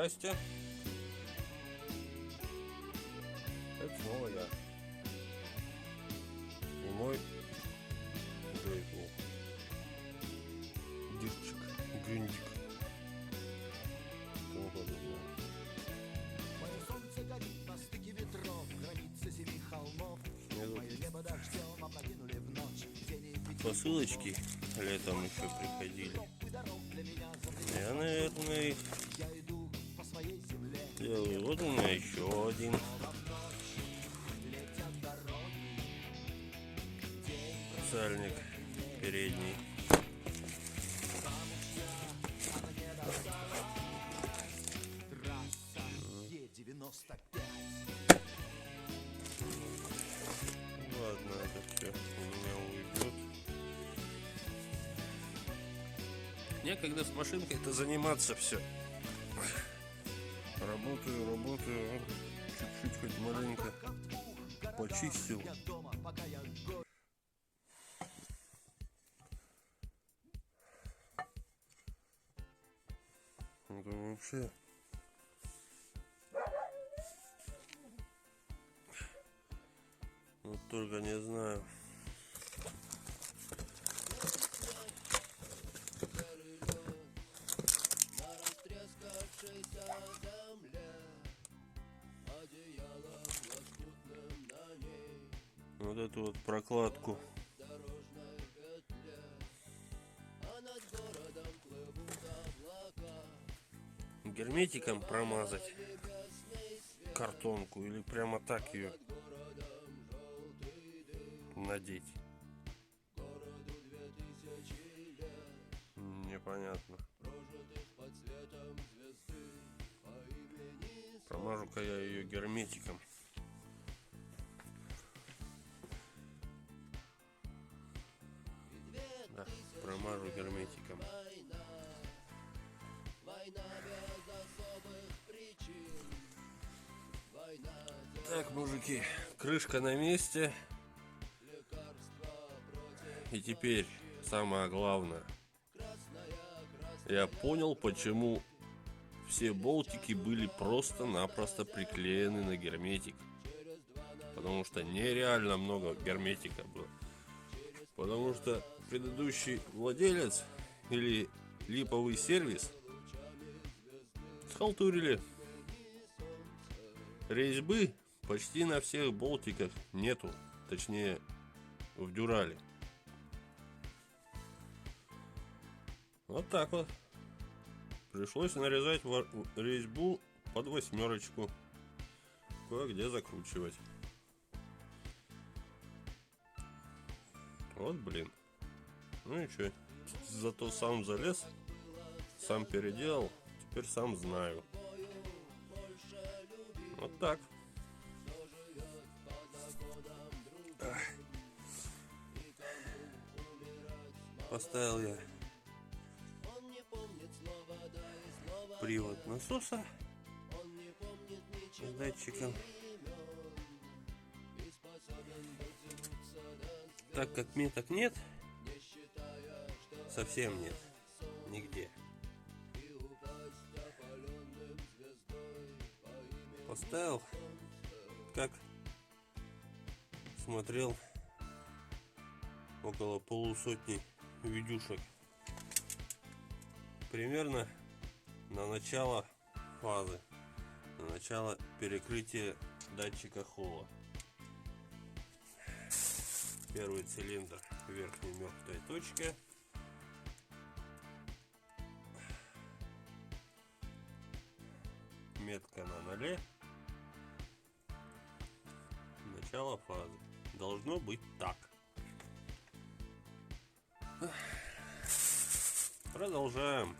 Здрасте. Это снова я. И мой Джейпул. Дирчик, Гюндик. Тому подобное. Солнце горит на стыке ветров, границы семи холмов. Мое небо дождем опрокинули в ночь. Посылочки летом еще приходили. Я, наверное, их делаю. Вот у меня еще один. Сальник передний. Ладно, это все у меня уйдет. Некогда с машинкой-то заниматься все. Работаю. Чуть-чуть хоть маленько почистил. Это вообще... Вот только не знаю. Вот эту вот прокладку герметиком промазать, картонку, или прямо так ее надеть. Непонятно. Промажу-ка я ее герметиком. Да, промажу герметиком. Так, мужики, крышка на месте. И теперь самое главное. Я понял, почему все болтики были просто-напросто приклеены на герметик. Потому что нереально много герметика было. Потому что предыдущий владелец или липовый сервис схалтурили. Резьбы почти на всех болтиках нету. Точнее, в дюрале. Вот так вот. Пришлось нарезать резьбу под 8. Кое-где закручивать. Вот блин. Ну и чё. Зато сам залез. Сам переделал. Теперь сам знаю. Вот так. Поставил я привод насоса с датчиком. Так как меток нет, совсем нет, нигде. Поставил, как смотрел около полусотни видюшек. Примерно на начало фазы, на начало перекрытия датчика холла. Первый цилиндр в верхней мертвой точке. Метка на 0. Начало фазы. Должно быть так. Продолжаем.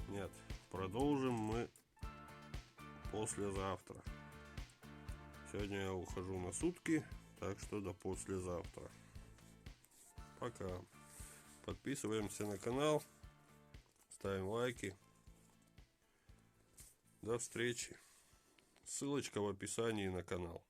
Нет, продолжим мы послезавтра. Сегодня я ухожу на сутки, так что до послезавтра. Пока. Подписываемся на канал, ставим лайки. До встречи. Ссылочка в описании на канал.